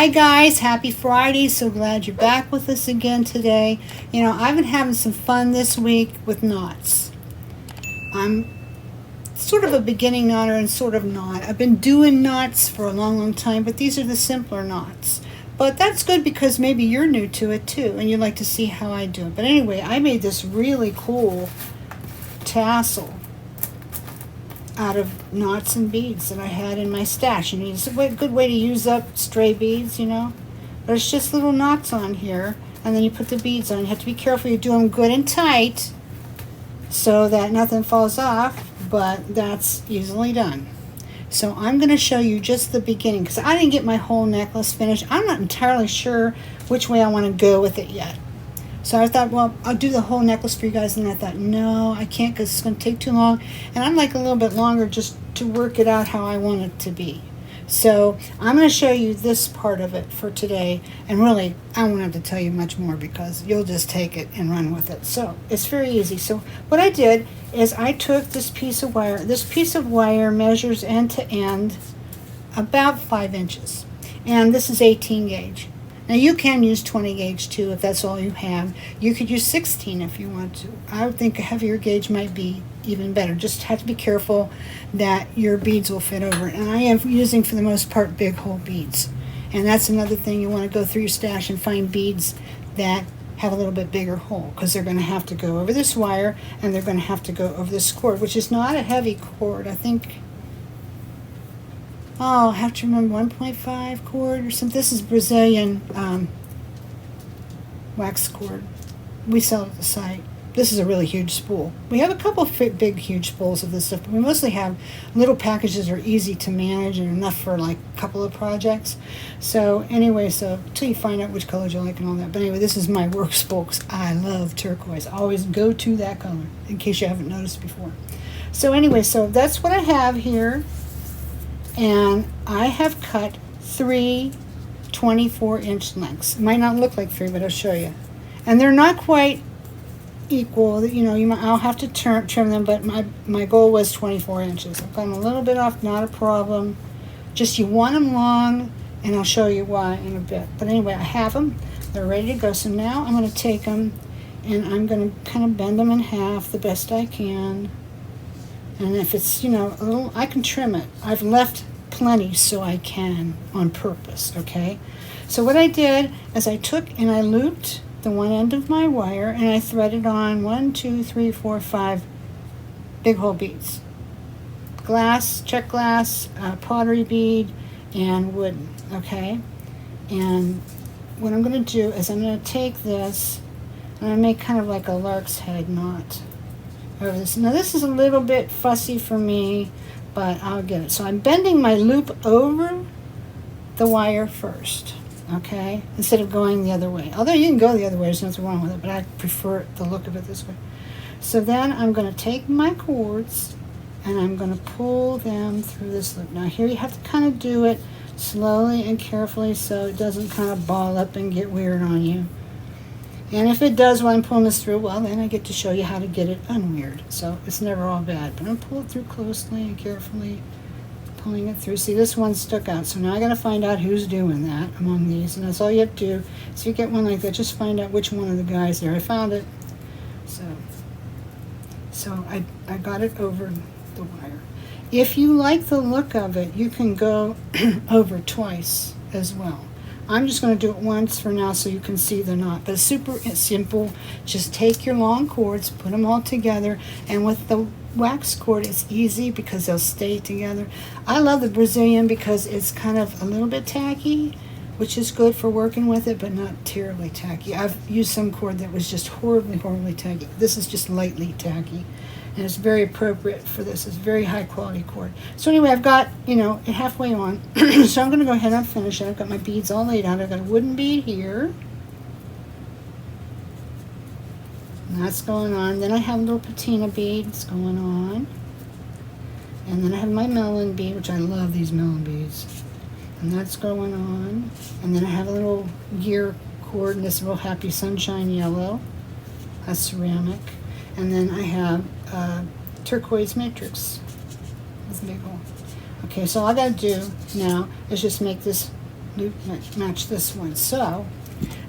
Hi guys, happy Friday. So glad you're back with us again today. You know, I've been having some fun this week with knots. I'm sort of a beginning knotter and sort of not. I've been doing knots for a long time, but these are the simpler knots. But that's good because maybe you're new to it too and you'd like to see how I do it. But anyway, I made this really cool tassel out of knots and beads that I had in my stash. And it's a good way to use up stray beads, you know. But it's just little knots on here, and then you put the beads on. You have to be careful you do them good and tight so that nothing falls off, but that's easily done. So I'm going to show you just the beginning because I didn't get my whole necklace finished. I'm not entirely sure which way I want to go with it yet. So I thought, well, I'll do the whole necklace for you guys. And I thought, no, I can't because it's going to take too long. And I'd like a little bit longer just to work it out how I want it to be. So I'm going to show you this part of it for today. And really, I won't have to tell you much more because you'll just take it and run with it. So it's very easy. So what I did is I took this piece of wire. This piece of wire measures end to end about 5 inches. And this is 18 gauge. Now you can use 20 gauge too if that's all you have. You could use 16 if you want to. I would think a heavier gauge might be even better. Just have to be careful that your beads will fit over it. And I am using for the most part big hole beads. And that's another thing, you want to go through your stash and find beads that have a little bit bigger hole because they're going to have to go over this wire and they're going to have to go over this cord, which is not a heavy cord. I think, I have to remember 1.5 cord or something. This is Brazilian wax cord. We sell it at the site. This is a really huge spool. We have a couple of big, huge spools of this stuff, but we mostly have little packages that are easy to manage and enough for like a couple of projects. So anyway, so until you find out which colors you like and all that. But anyway, this is my work spool because I love turquoise. I always go to that color in case you haven't noticed before. So anyway, so that's what I have here. And I have cut 3 24-inch lengths. It might not look like 3, but I'll show you. And they're not quite equal. You know, I'll have to trim them, but my goal was 24 inches. I've gone a little bit off, not a problem. Just you want them long, and I'll show you why in a bit. But anyway, I have them. They're ready to go. So now I'm going to take them, and I'm going to kind of bend them in half the best I can. And if it's, you know, a little, I can trim it. I've left plenty so I can on purpose, okay? So what I did is I took and I looped the one end of my wire and I threaded on 1, 2, 3, 4, 5 big hole beads. Glass, check glass, pottery bead, and wooden, okay? And what I'm going to do is I'm going to take this and I'm going to make kind of like a lark's head knot over this. Now this is a little bit fussy for me, but I'll get it. So I'm bending my loop over the wire first, okay, instead of going the other way. Although you can go the other way, there's nothing wrong with it, but I prefer the look of it this way. So then I'm going to take my cords and I'm going to pull them through this loop. Now here you have to kind of do it slowly and carefully so it doesn't kind of ball up and get weird on you. And if it does while I'm pulling this through, well, then I get to show you how to get it unweird. So it's never all bad. But I'm going to pull it through closely and carefully, pulling it through. See, this one stuck out. So now I got to find out who's doing that among these. And that's all you have to do. So you get one like that, just find out which one of the guys there. I found it. So I got it over the wire. If you like the look of it, you can go over twice as well. I'm just going to do it once for now so you can see the knot. But it's super simple. Just take your long cords, put them all together, and with the wax cord it's easy because they'll stay together. I love the Brazilian because it's kind of a little bit tacky, which is good for working with it, but not terribly tacky. I've used some cord that was just horribly tacky. This is just lightly tacky. And it's very appropriate for this. It's very high quality cord. So anyway, I've got, you know, it halfway on. So I'm going to go ahead and finish it. I've got my beads all laid out. I've got a wooden bead here. And that's going on. Then I have little patina beads going on. And then I have my melon bead, which I love these melon beads. And that's going on. And then I have a little gear cord in this real happy sunshine yellow. That's ceramic. And then I have turquoise matrix with a big hole. Okay, so all I gotta do now is just make this loop match this one. So,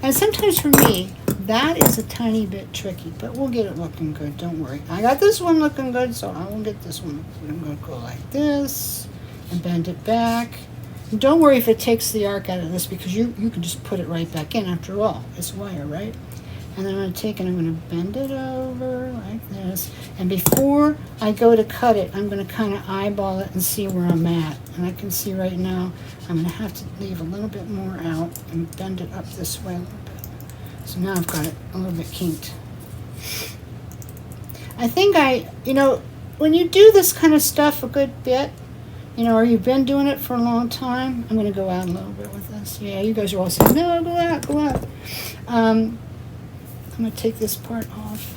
and sometimes for me, that is a tiny bit tricky, but we'll get it looking good, don't worry. I got this one looking good, so I will get this one. I'm going to go like this and bend it back. And don't worry if it takes the arc out of this, because you can just put it right back in after all. It's wire, right? And then I'm going to take it, I'm going to bend it over like this. And before I go to cut it, I'm going to kind of eyeball it and see where I'm at. And I can see right now, I'm going to have to leave a little bit more out and bend it up this way a little bit. So now I've got it a little bit kinked. I think when you do this kind of stuff a good bit, or you've been doing it for a long time, I'm going to go out a little bit with this. Yeah, you guys are all saying, no, go out, go out. I'm going to take this part off.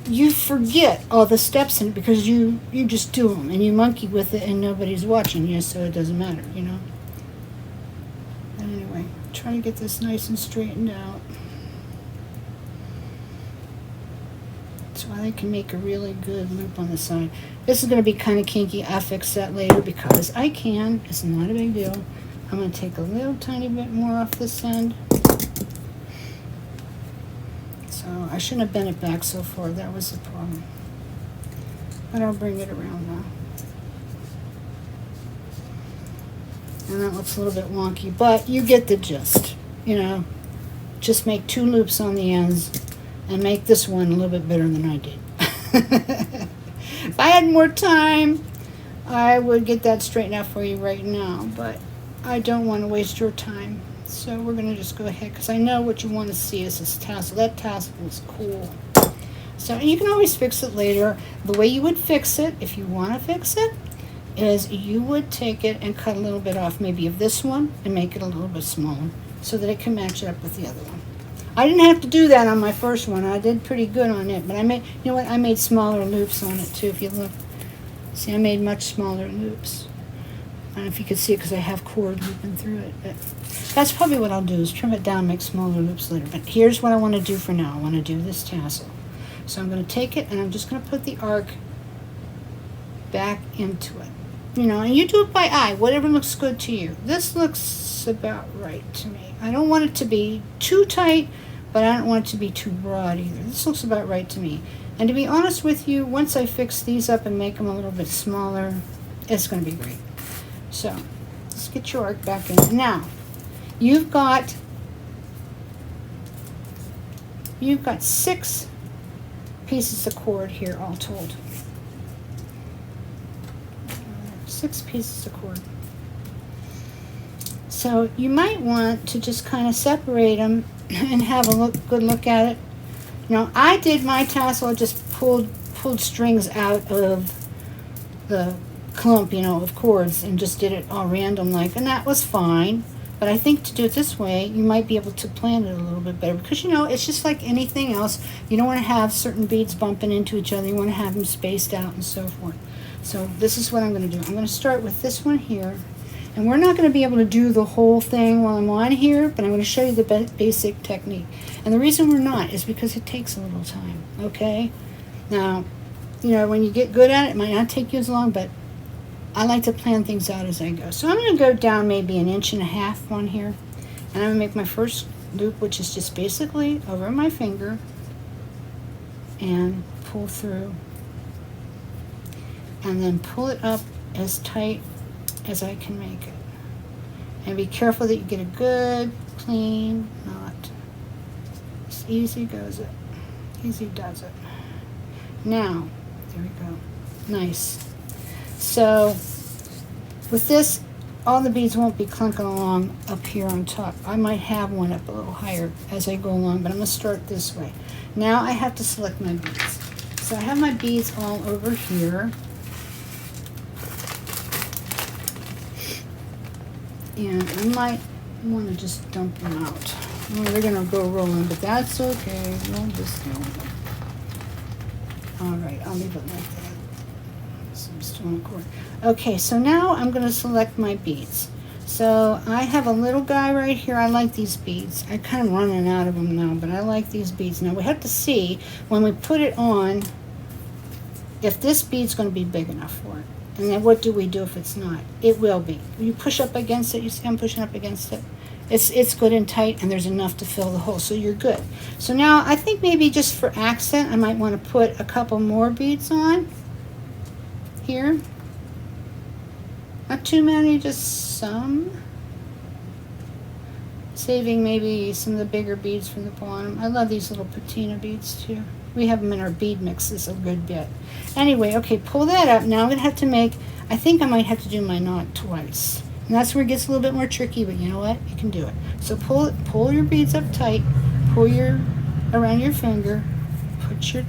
You forget all the steps in it because you just do them and you monkey with it and nobody's watching you, so it doesn't matter, But anyway, try to get this nice and straightened out so I can make a really good loop on the side. This is going to be kind of kinky. I'll fix that later because I can. It's not a big deal. I'm going to take a little tiny bit more off this end. So I shouldn't have bent it back so far. That was the problem. But I'll bring it around now. And that looks a little bit wonky, but you get the gist. Just make 2 loops on the ends and make this one a little bit better than I did. If I had more time, I would get that straightened out for you right now, but I don't want to waste your time. So we're going to just go ahead, because I know what you want to see is this tassel. That tassel is cool. So, and you can always fix it later. The way you would fix it, if you want to fix it, is you would take it and cut a little bit off maybe of this one and make it a little bit smaller so that it can match up with the other one. I didn't have to do that on my first one. I did pretty good on it, but I made smaller loops on it too. If you look, see, I made much smaller loops. I don't know if you can see it because I have cord looping through it, but that's probably what I'll do is trim it down, make smaller loops later. But here's what I want to do for now. I want to do this tassel. So I'm going to take it and I'm just going to put the arc back into it. And you do it by eye, whatever looks good to you. This looks about right to me. I don't want it to be too tight, but I don't want it to be too broad either. This looks about right to me. And to be honest with you, once I fix these up and make them a little bit smaller, it's going to be great. So let's get your arc back in. Now, you've got 6 pieces of cord here all told. 6 pieces of cord. So you might want to just kind of separate them and have a good look at it. I did my tassel, I just pulled strings out of the clump, of cords and just did it all random like, and that was fine. But I think to do it this way, you might be able to plan it a little bit better because, it's just like anything else. You don't want to have certain beads bumping into each other. You want to have them spaced out and so forth. So this is what I'm going to do. I'm going to start with this one here. And we're not going to be able to do the whole thing while I'm on here, but I'm going to show you the basic technique. And the reason we're not is because it takes a little time, okay? Now, when you get good at it, it might not take you as long, but I like to plan things out as I go. So I'm going to go down maybe 1.5 inches on here. And I'm going to make my first loop, which is just basically over my finger and pull through. And then pull it up as tight as I can make it. And be careful that you get a good, clean knot. Just easy goes it. Easy does it. Now, there we go. Nice. So, with this, all the beads won't be clunking along up here on top. I might have one up a little higher as I go along, but I'm going to start this way. Now I have to select my beads. So I have my beads all over here. And I might want to just dump them out. Well, they're going to go rolling, but that's okay. We'll just go. All right, I'll leave it like that. So I'm still on the cord. Okay, so now I'm going to select my beads. So I have a little guy right here. I like these beads. I'm kind of running out of them now, but I like these beads. Now we have to see when we put it on if this bead's going to be big enough for it. And then what do we do if it's not? It will be. You push up against it. You see I'm pushing up against it. It's good and tight, and there's enough to fill the hole, so you're good. So now I think maybe just for accent, I might want to put a couple more beads on here. Not too many, just some. Saving maybe some of the bigger beads from the bottom. I love these little patina beads too. We have them in our bead mixes a good bit. Anyway, okay, pull that up. Now I'm going to have to make, I think I might have to do my knot twice. And that's where it gets a little bit more tricky, but you know what? You can do it. So pull your beads up tight, pull your, around your finger, put your,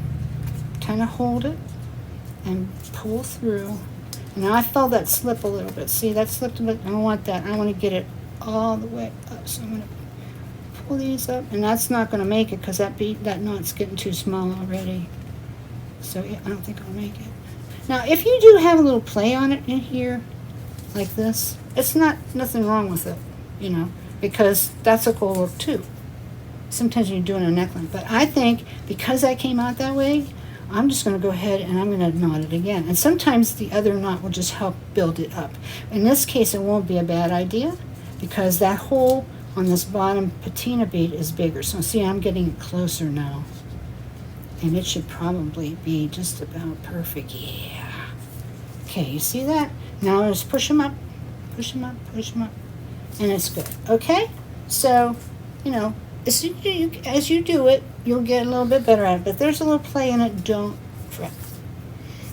kind of hold it, and pull through. And now I felt that slip a little bit. See, that slipped a bit. I don't want that. I want to get it all the way up. So I'm going to pull these up, and that's not going to make it because that knot's getting too small already. So yeah, I don't think I'll make it. Now, if you do have a little play on it in here, like this, it's nothing wrong with it, you know, because that's a cool look too. Sometimes when you're doing a neckline, but I think because I came out that way, I'm just going to go ahead and I'm going to knot it again. And sometimes the other knot will just help build it up. In this case, it won't be a bad idea because that hole on this bottom patina bead is bigger. So see, I'm getting it closer now. And it should probably be just about perfect. Yeah. Okay, you see that? Now just push them up, push them up, push them up. And it's good. Okay? So, you know, as you do it, you'll get a little bit better at it. But if there's a little play in it, don't fret.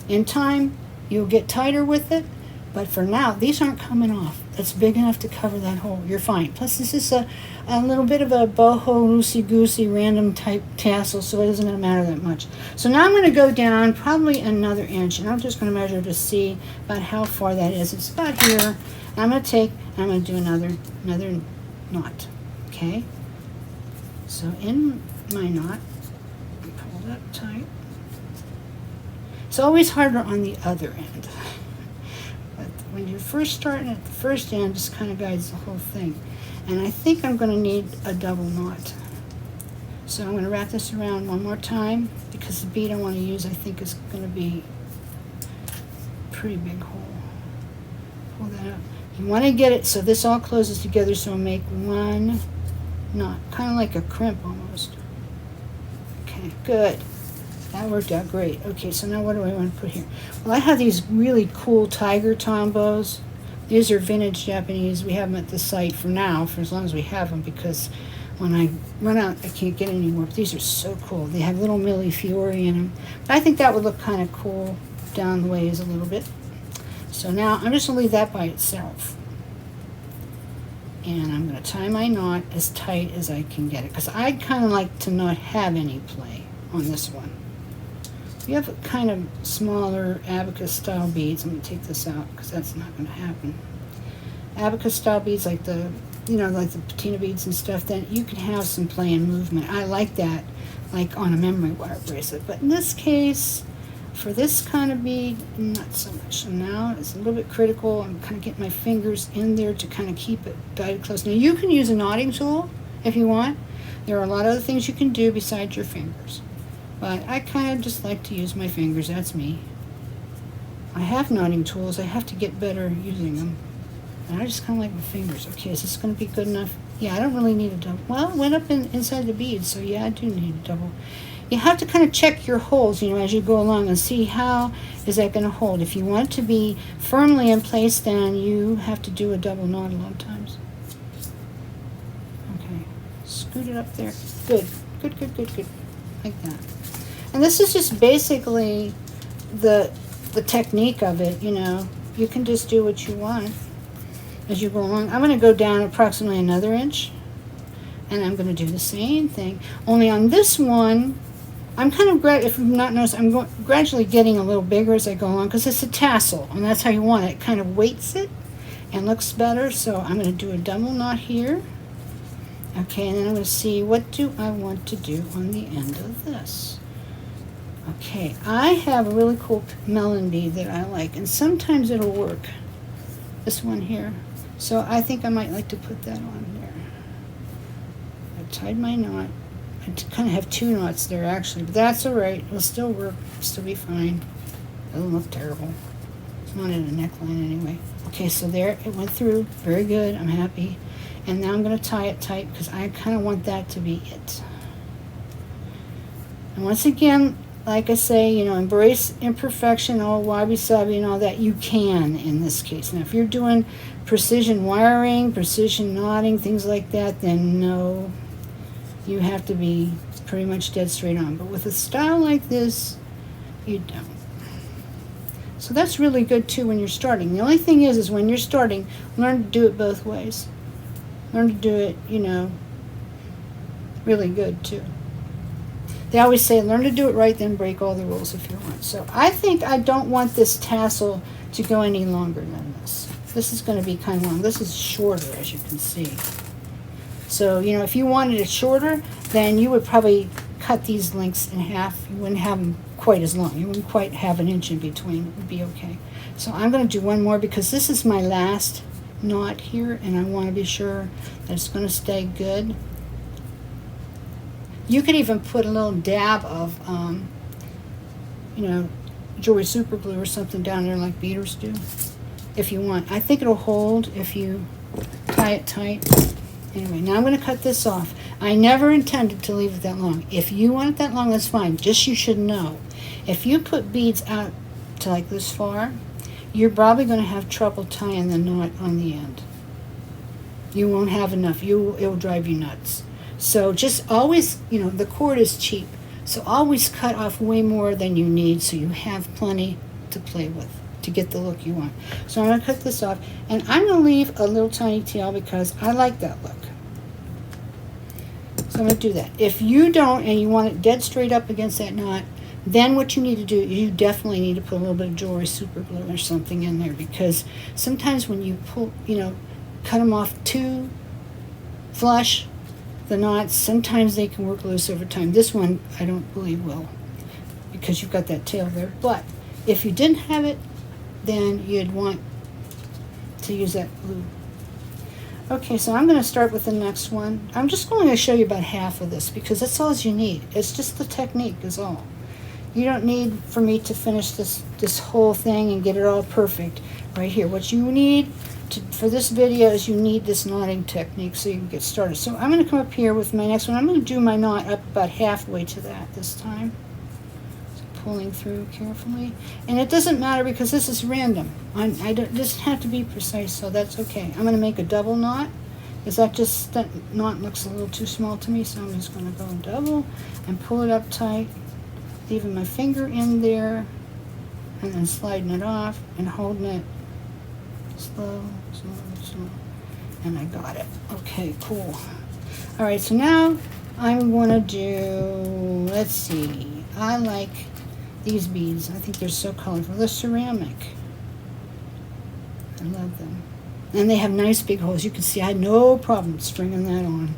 In time, you'll get tighter with it. But for now, these aren't coming off. That's big enough to cover that hole. You're fine. Plus, this is a little bit of a boho, loosey-goosey, random type tassel, so it isn't going to matter that much. So now I'm going to go down probably another inch, and I'm just going to measure to see about how far that is. It's about here. I'm going to take, and I'm going to do another knot. Okay? So in my knot, pull that tight. It's always harder on the other end. But when you're first starting at the first end, just kind of guides the whole thing. And I think I'm going to need a double knot. So I'm going to wrap this around one more time because the bead I want to use I think is going to be a pretty big hole. Pull that up. You want to get it so this all closes together, so make one knot, kind of like a crimp almost. Okay, good. That worked out great. Okay, so now what do I want to put here? Well, I have these really cool tiger tombos. These are vintage Japanese. We have them at the site for now, for as long as we have them, because when I run out, I can't get any more. But these are so cool. They have little millefiori in them. But I think that would look kind of cool down the ways a little bit. So now I'm just going to leave that by itself. And I'm going to tie my knot as tight as I can get it, because I'd kind of like to not have any play on this one. You have kind of smaller abacus style beads. I'm going to take this out because that's not going to happen. Abacus style beads like the, you know, like the patina beads and stuff, then you can have some play and movement. I like that, like on a memory wire bracelet. But in this case, for this kind of bead, not so much. So now it's a little bit critical. I'm kind of getting my fingers in there to kind of keep it guided close. Now you can use a knotting tool if you want. There are a lot of other things you can do besides your fingers. But I kind of just like to use my fingers. That's me. I have knotting tools. I have to get better using them. And I just kind of like my fingers. Okay, is this going to be good enough? Yeah, I don't really need a double. Well, it went up inside the bead, so yeah, I do need a double. You have to kind of check your holes, you know, as you go along and see how is that going to hold. If you want it to be firmly in place, then you have to do a double knot a lot of times. Okay, scoot it up there. Good, good, good, good, good. Like that. And this is just basically the technique of it, you know. You can just do what you want as you go along. I'm going to go down approximately another inch. And I'm going to do the same thing. Only on this one, I'm kind of, if you've not noticed, I'm gradually getting a little bigger as I go along because it's a tassel. And that's how you want it. It kind of weights it and looks better. So I'm going to do a double knot here. Okay, and then I'm going to see what do I want to do on the end of this. Okay, I have a really cool melon bead that I like, and sometimes it'll work. This one here. So I think I might like to put that on there. I tied my knot. I kind of have two knots there actually, but that's all right. It'll still work. It'll still be fine. It doesn't look terrible. It's not in a neckline anyway. Okay, so there it went through. Very good. I'm happy. And now I'm going to tie it tight because I kind of want that to be it. And once again, like I say, you know, embrace imperfection, all wabi-sabi and all that. You can in this case. Now, if you're doing precision wiring, precision knotting, things like that, then no, you have to be pretty much dead straight on. But with a style like this, you don't. So that's really good too when you're starting. The only thing is when you're starting, learn to do it both ways. Learn to do it, you know, really good too. They always say, learn to do it right, then break all the rules if you want. So I think I don't want this tassel to go any longer than this. This is going to be kind of long. This is shorter, as you can see. So, you know, if you wanted it shorter, then you would probably cut these lengths in half. You wouldn't have them quite as long. You wouldn't quite have an inch in between. It would be okay. So I'm going to do one more because this is my last knot here, and I want to be sure that it's going to stay good. You could even put a little dab of, you know, jewelry super glue or something down there like beaders do, if you want. I think it'll hold if you tie it tight. Anyway, now I'm going to cut this off. I never intended to leave it that long. If you want it that long, that's fine. Just you should know. If you put beads out to like this far, you're probably going to have trouble tying the knot on the end. You won't have enough. It will drive you nuts. So just always, you know, the cord is cheap. So always cut off way more than you need so you have plenty to play with to get the look you want. So I'm going to cut this off. And I'm going to leave a little tiny tail because I like that look. So I'm going to do that. If you don't and you want it dead straight up against that knot, then what you need to do, you definitely need to put a little bit of jewelry super glue or something in there, because sometimes when you pull, you know, cut them off too flush, the knots, sometimes they can work loose over time. This one I don't believe will, because you've got that tail there. But if you didn't have it, then you'd want to use that glue. Okay, so I'm going to start with the next one. I'm just going to show you about half of this because that's all you need. It's just the technique is all. You don't need for me to finish this whole thing and get it all perfect right here. What you need for this video is you need this knotting technique so you can get started. So I'm going to come up here with my next one. I'm going to do my knot up about halfway to that this time. So pulling through carefully. And it doesn't matter because this is random. I don't just have to be precise, so that's okay. I'm going to make a double knot because that knot looks a little too small to me, so I'm just going to go double and pull it up tight, leaving my finger in there and then sliding it off and holding it slow, slow, slow. And I got it. Okay, cool. All right, so now I'm going to do, let's see, I like these beads. I think they're so colorful. They're ceramic. I love them. And they have nice big holes. You can see I had no problem stringing that on.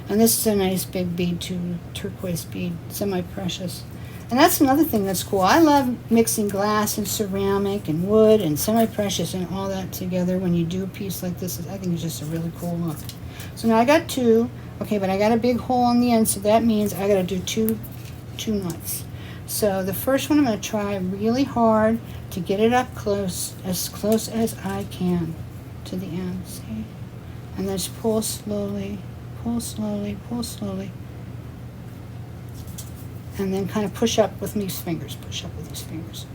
And this is a nice big bead too, turquoise bead, semi-precious. And that's another thing that's cool. I love mixing glass and ceramic and wood and semi-precious and all that together when you do a piece like this. I think it's just a really cool look. So now I got two. Okay, but I got a big hole on the end, so that means I got to do two knots. So the first one I'm going to try really hard to get it up close as I can to the end, see? And then just pull slowly, pull slowly, pull slowly. And then kind of push up with these fingers, push up with these fingers.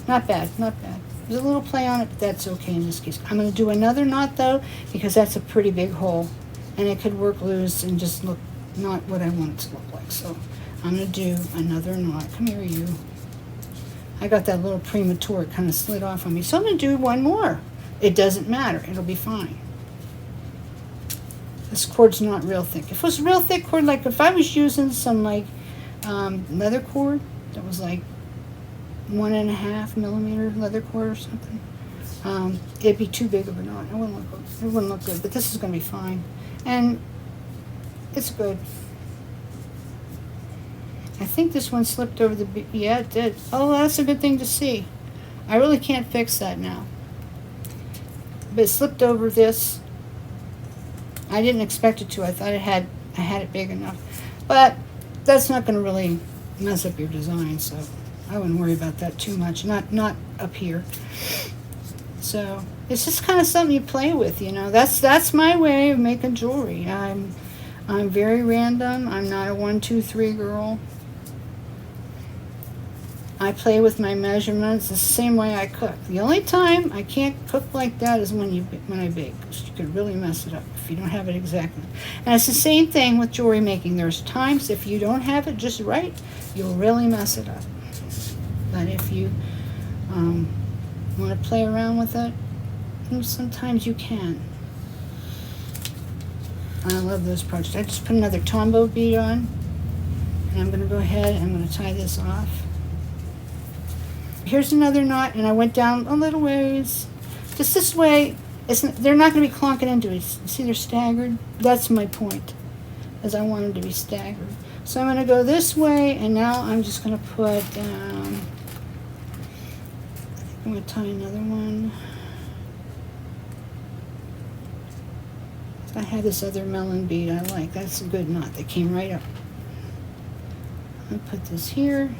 Not bad, not bad. There's a little play on it, but that's okay in this case. I'm going to do another knot though, because that's a pretty big hole. And it could work loose and just look not what I want it to look like. So I'm going to do another knot. Come here, you. I got that little premature, it kind of slid off on me. So I'm going to do one more. It doesn't matter, it'll be fine. This cord's not real thick. If it was real thick cord, like if I was using some like leather cord that was like 1.5 millimeter leather cord or something, it'd be too big of a knot. It wouldn't look good, but this is going to be fine. And it's good. I think this one slipped over the, yeah, it did. Oh, that's a good thing to see. I really can't fix that now. But it slipped over this. I didn't expect it to. I thought I had it big enough. But that's not going to really mess up your design, so I wouldn't worry about that too much, not up here. So it's just kind of something you play with, you know. That's my way of making jewelry. I'm very random. I'm not a 1, 2, 3 girl. I play with my measurements the same way I cook. The only time I can't cook like that is when I bake. You could really mess it up if you don't have it exactly. And it's the same thing with jewelry making. There's times if you don't have it just right, you'll really mess it up. But if you want to play around with it, sometimes you can. I love those projects. I just put another Tombow bead on, and I'm going to go ahead and I'm going to tie this off. Here's another knot, and I went down a little ways. Just this way, they're not going to be clonking into it. See, they're staggered. That's my point, is I want them to be staggered. So I'm going to go this way, and now I'm just going to put down, I think I'm going to tie another one. I have this other melon bead I like. That's a good knot. That came right up. I'll put this here.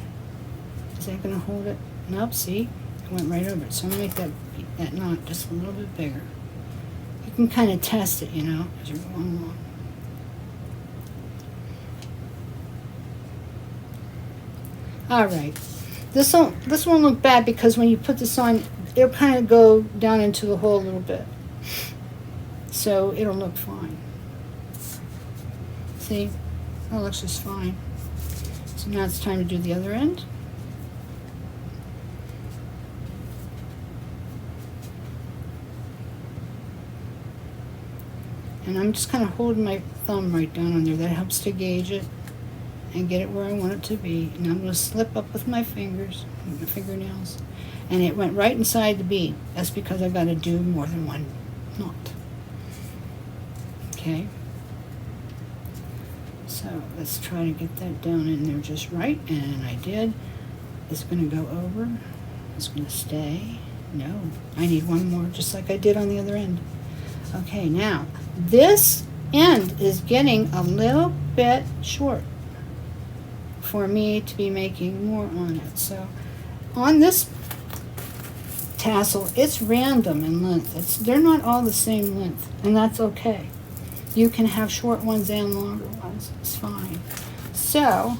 Is that going to hold it? Nope, see? It went right over it. So I'm going to make that knot just a little bit bigger. You can kind of test it, you know, as you're going along. All right. This won't look bad because when you put this on, it'll kind of go down into the hole a little bit. So it'll look fine. See? That looks just fine. So now it's time to do the other end. And I'm just kind of holding my thumb right down on there. That helps to gauge it and get it where I want it to be. And I'm going to slip up with my fingers, my fingernails. And it went right inside the bead. That's because I got to do more than one knot. Okay. So let's try to get that down in there just right. And I did. It's going to go over. It's going to stay. No. I need one more, just like I did on the other end. Okay, now this end is getting a little bit short for me to be making more on it. So on this tassel, it's random in length. They're not all the same length, and that's okay. You can have short ones and longer ones. It's fine. So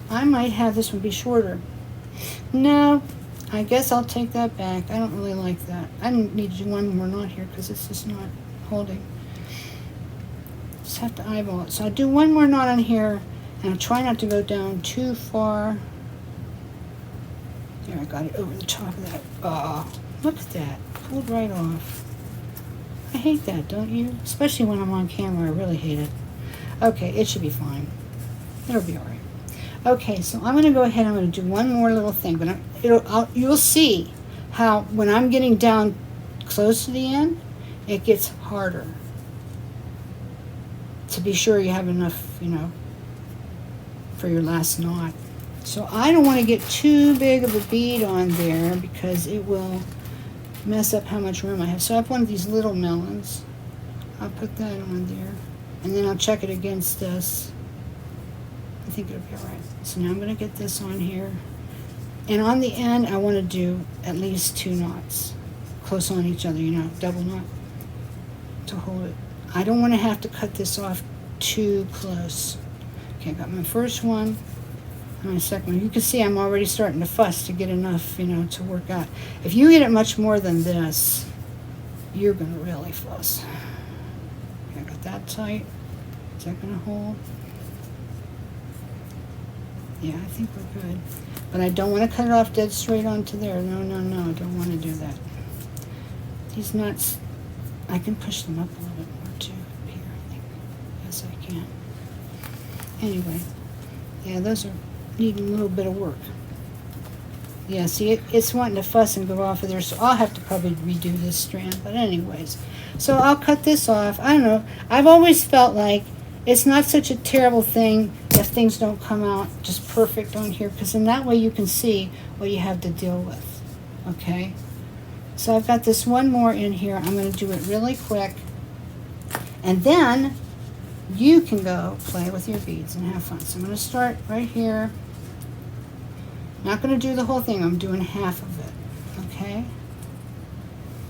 I might have this one be shorter. No, I guess I'll take that back. I don't really like that. I need to do one more knot here because it's just not holding. Just have to eyeball it. So I'll do one more knot on here, and I'll try not to go down too far. There, I got it over the top of that. Oh, look at that. Pulled right off. I hate that, don't you? Especially when I'm on camera. I really hate it. Okay, it should be fine. It'll be all right. Okay, so I'm going to go ahead. I'm going to do one more little thing, but you'll see how when I'm getting down close to the end, it gets harder to be sure you have enough, you know, for your last knot. So I don't want to get too big of a bead on there because it will mess up how much room I have. So I have one of these little melons. I'll put that on there, and then I'll check it against this. I think it'll be all right. So now I'm going to get this on here. And on the end, I want to do at least 2 knots. Close on each other, you know, double knot to hold it. I don't want to have to cut this off too close. Okay, I got my first one and my second one. You can see I'm already starting to fuss to get enough, you know, to work out. If you get it much more than this, you're going to really fuss. Okay, I got that tight. Is that going to hold? Yeah, I think we're good. But I don't want to cut it off dead straight onto there. No, no, no, I don't want to do that. These knots, I can push them up a little bit more too here, I think. Yes, I can. Anyway, yeah, those are needing a little bit of work. Yeah, see, it's wanting to fuss and go off of there, so I'll have to probably redo this strand. But anyways, so I'll cut this off. I don't know. I've always felt like it's not such a terrible thing if things don't come out just perfect on here, because in that way you can see what you have to deal with. Okay? So I've got this one more in here. I'm going to do it really quick. And then you can go play with your beads and have fun. So I'm going to start right here. Not going to do the whole thing. I'm doing half of it. Okay?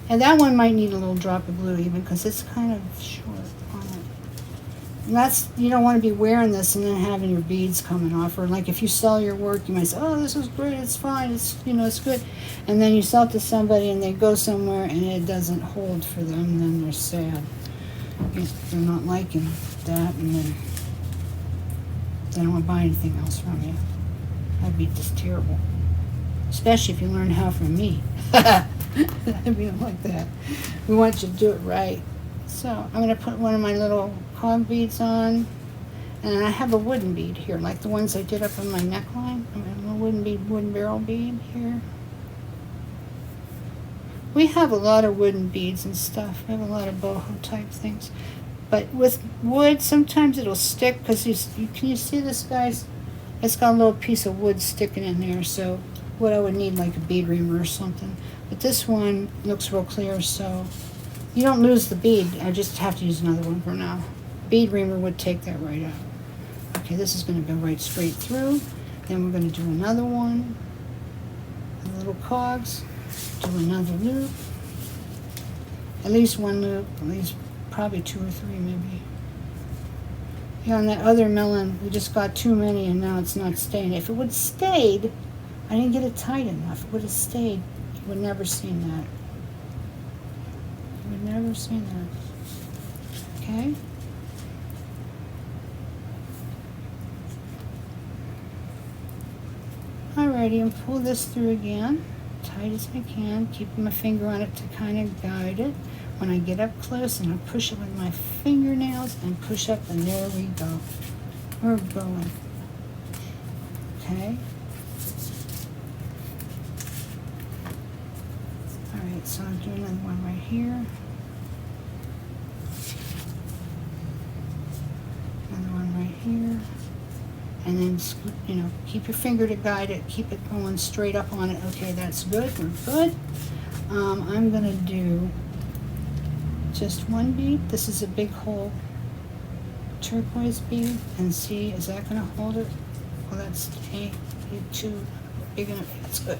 And that one might need a little drop of glue even because it's kind of short on it. And that's, you don't want to be wearing this and then having your beads coming off. Or like if you sell your work, you might say, oh, this is great, it's fine, it's, you know, it's good. And then you sell it to somebody and they go somewhere and it doesn't hold for them, then they're sad. They're not liking that, and then they don't want to buy anything else from you. That'd be just terrible. Especially if you learn how from me. I mean, like that. We want you to do it right. So I'm going to put one of my little cog beads on, and I have a wooden bead here, like the ones I did up on my neckline. I mean, a wooden bead, wooden barrel bead here. We have a lot of wooden beads and stuff. We have a lot of boho type things. But with wood, sometimes it'll stick because can you see this, guys? It's got a little piece of wood sticking in there. So what I would need, like a bead reamer or something. But this one looks real clear, so you don't lose the bead. I just have to use another one for now. Bead reamer would take that right out. Okay, this is going to go right straight through. Then we're going to do another one. The little cogs. Do another loop. At least one loop. At least probably 2 or 3 maybe. Yeah, on that other melon, we just got too many and now it's not staying. If it would have stayed, I didn't get it tight enough. If it would have stayed, you would never seen that. You would never seen that. Okay? Alrighty, and pull this through again, tight as I can, keeping my finger on it to kind of guide it. When I get up close, and I push it with my fingernails and push up, and there we go. We're going. Okay? Alright, so I'll do another one right here. Another one right here. And then, you know, keep your finger to guide it. Keep it going straight up on it. Okay, that's good. We're good. I'm going to do just one bead. This is a big hole turquoise bead. And see, is that going to hold it? Will that stay too big enough? That's good.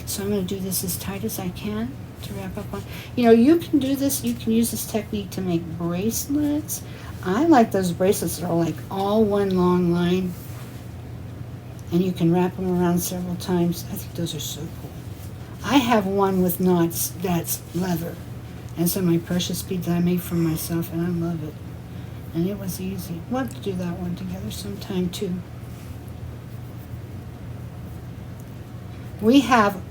So I'm going to do this as tight as I can to wrap up on. You know, you can do this. You can use this technique to make bracelets. I like those bracelets that are like all one long line. And you can wrap them around several times. I think those are so cool. I have one with knots that's leather. And some of my precious beads that I made for myself, and I love it. And it was easy. We'll have to do that one together sometime too. We have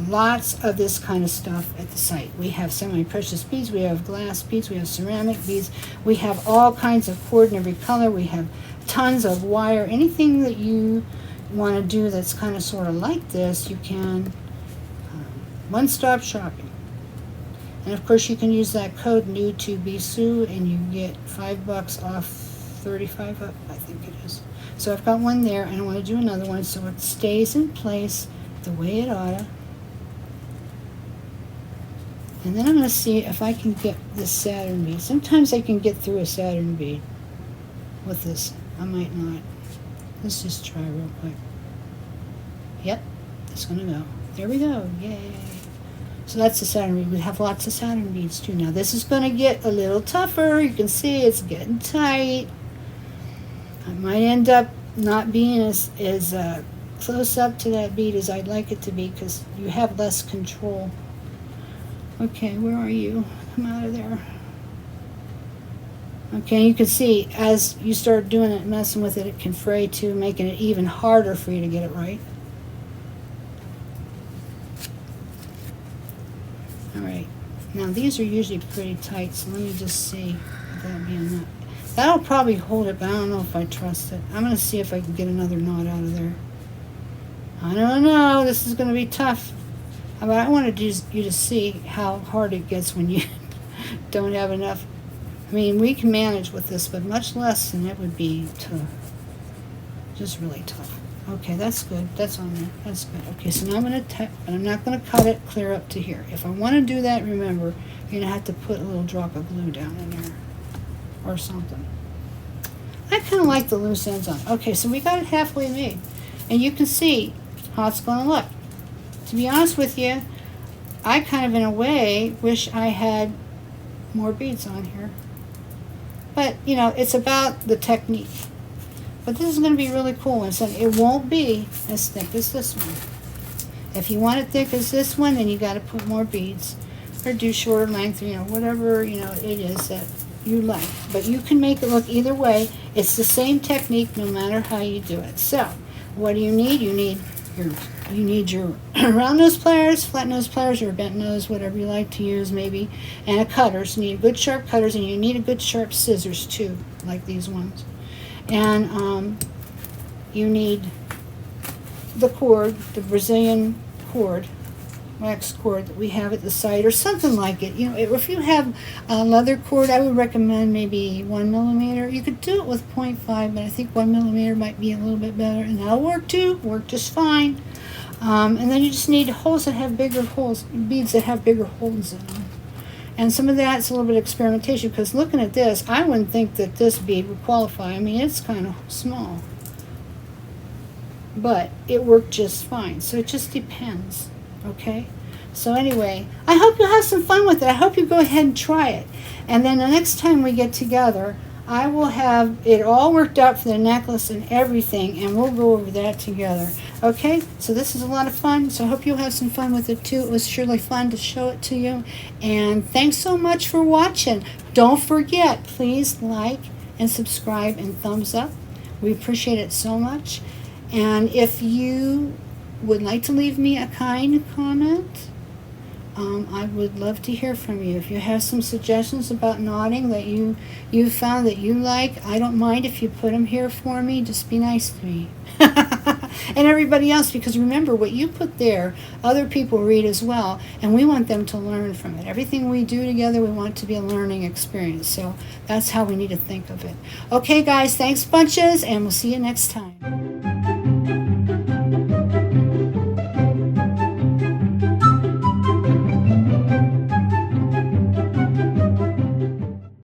lots of this kind of stuff at the site. We have semi-precious beads, we have glass beads, we have ceramic beads, we have all kinds of cord in every color, we have tons of wire. Anything that you want to do that's kind of sort of like this, you can. One-stop shopping. And of course you can use that code new2bsue and you get $5 off 35 up, I think it is. So I've got one there and I want to do another one so it stays in place the way it oughta. And then I'm going to see if I can get this Saturn bead. Sometimes I can get through a Saturn bead with this. I might not. Let's just try real quick. Yep, it's going to go. There we go. Yay. So that's the Saturn bead. We have lots of Saturn beads too. Now this is going to get a little tougher. You can see it's getting tight. I might end up not being as close up to that bead as I'd like it to be because you have less control. Okay, where are you? Come out of there. Okay, you can see as you start doing it, messing with it, it can fray too, making it even harder for you to get it right. Alright, now these are usually pretty tight, so let me just see that being that. That'll probably hold it, but I don't know if I trust it. I'm going to see if I can get another knot out of there. I don't know, this is going to be tough. But I wanted you to see how hard it gets when you don't have enough. I mean, we can manage with this, but much less than it would be to just really tough. Okay, that's good. That's on there. That's good. Okay, so now I'm going to but I'm not going to cut it clear up to here. If I want to do that, remember, you're going to have to put a little drop of glue down in there or something. I kind of like the loose ends on. Okay, so we got it halfway made. And you can see how it's going to look. To be honest with you, I kind of, in a way, wish I had more beads on here. But, you know, it's about the technique. But this is going to be really cool. And so it won't be as thick as this one. If you want it thick as this one, then you got to put more beads. Or do shorter length, you know, whatever, you know, it is that you like. But you can make it look either way. It's the same technique no matter how you do it. So, what do you need? You need your round nose pliers, flat nose pliers, or bent nose, whatever you like to use maybe, and a cutter. So you need good sharp cutters, and you need a good sharp scissors too, like these ones. And you need the cord, the Brazilian cord, wax cord that we have at the site, or something like it. You know, if you have a leather cord, I would recommend maybe 1 millimeter. You could do it with 0.5, but I think 1 millimeter might be a little bit better, and that'll work too. Work just fine. And then you just need holes that have bigger holes, beads that have bigger holes in them. And some of that's a little bit of experimentation, because looking at this, I wouldn't think that this bead would qualify. I mean, it's kind of small. But it worked just fine. So it just depends. Okay? So anyway, I hope you'll have some fun with it. I hope you go ahead and try it. And then the next time we get together, I will have it all worked out for the necklace and everything, and we'll go over that together. Okay, so this is a lot of fun, so I hope you'll have some fun with it too. It was surely fun to show it to you, and thanks so much for watching. Don't forget, please like and subscribe and thumbs up. We appreciate it so much. And if you would like to leave me a kind comment, I would love to hear from you. If you have some suggestions about knotting that you found that you like, I don't mind if you put them here for me. Just be nice to me. And everybody else, because remember, what you put there, other people read as well, and we want them to learn from it. Everything we do together, we want it to be a learning experience. So that's how we need to think of it. Okay, guys, thanks bunches, and we'll see you next time.